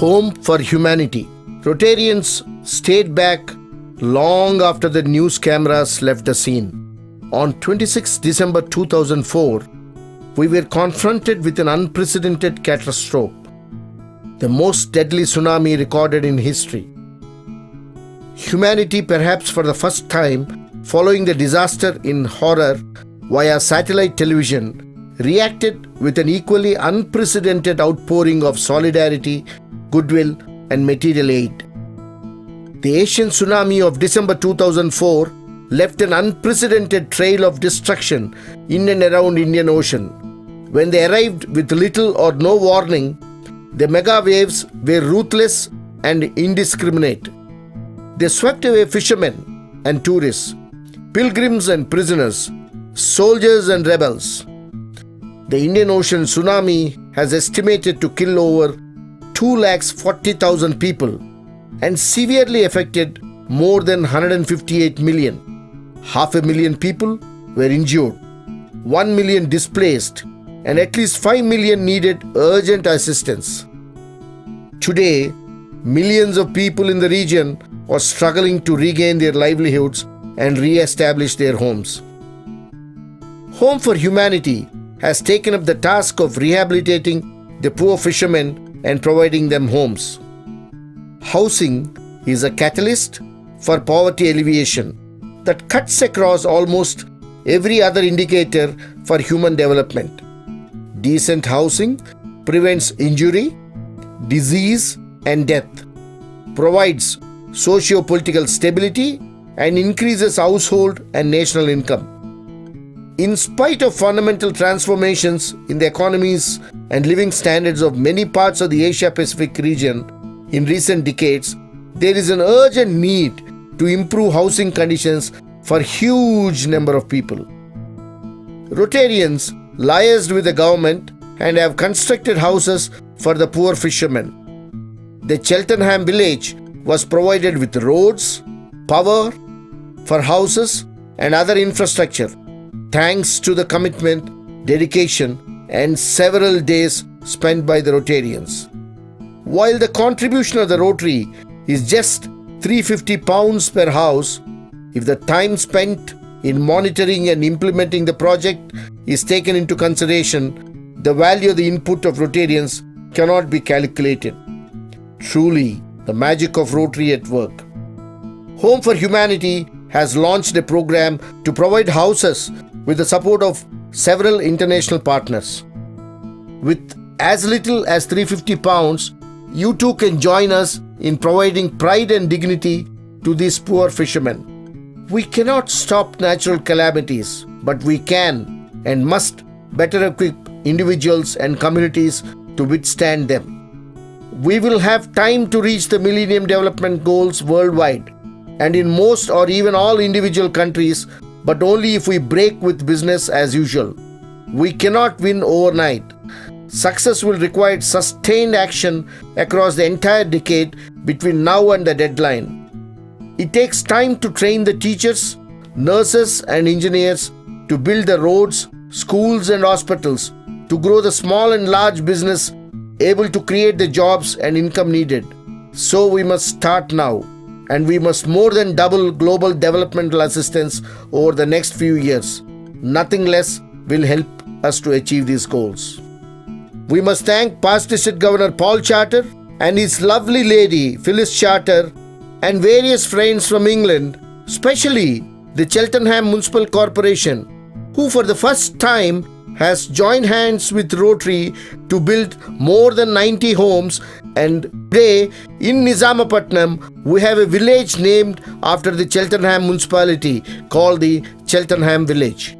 Home for Humanity. Rotarians stayed back long after the news cameras left the scene. On 26 December 2004, we were confronted with an unprecedented catastrophe, the most deadly tsunami recorded in history. Humanity, perhaps for the first time following the disaster in horror via satellite television, reacted with an equally unprecedented outpouring of solidarity, goodwill, and material aid. The Asian tsunami of December 2004 left an unprecedented trail of destruction in and around Indian Ocean. When they arrived with little or no warning, the mega waves were ruthless and indiscriminate. They swept away fishermen and tourists, pilgrims and prisoners, soldiers and rebels. The Indian Ocean tsunami has estimated to kill over 240,000 people and severely affected more than 158 million. 500,000 people were injured, 1 million displaced, and at least 5 million needed urgent assistance. Today, millions of people in the region are struggling to regain their livelihoods and re-establish their homes. Home for Humanity has taken up the task of rehabilitating the poor fishermen and providing them homes. Housing is a catalyst for poverty alleviation that cuts across almost every other indicator for human development. Decent housing prevents injury, disease, and death, provides socio-political stability, and increases household and national income. In spite of fundamental transformations in the economies and living standards of many parts of the Asia-Pacific region in recent decades, there is an urgent need to improve housing conditions for a huge number of people. Rotarians liaised with the government and have constructed houses for the poor fishermen. The Cheltenham village was provided with roads, power for houses, and other infrastructure, thanks to the commitment, dedication, and several days spent by the Rotarians. While the contribution of the Rotary is just £350 per house, if the time spent in monitoring and implementing the project is taken into consideration, the value of the input of Rotarians cannot be calculated. Truly, the magic of Rotary at work. Home for Humanity has launched a program to provide houses with the support of several international partners. With as little as £350, you too can join us in providing pride and dignity to these poor fishermen. We cannot stop natural calamities, but we can and must better equip individuals and communities to withstand them. We will have time to reach the Millennium Development Goals worldwide and in most or even all individual countries, but only if we break with business as usual. We cannot win overnight. Success will require sustained action across the entire decade between now and the deadline. It takes time to train the teachers, nurses, and engineers, to build the roads, schools, and hospitals, to grow the small and large business able to create the jobs and income needed. So we must start now, and we must more than double global developmental assistance over the next few years. Nothing less will help us to achieve these goals. We must thank past District Governor Paul Charter and his lovely lady Phyllis Charter and various friends from England, especially the Cheltenham Municipal Corporation, who for the first time has joined hands with Rotary to build more than 90 homes, and today in Nizamapatnam we have a village named after the Cheltenham municipality called the Cheltenham Village.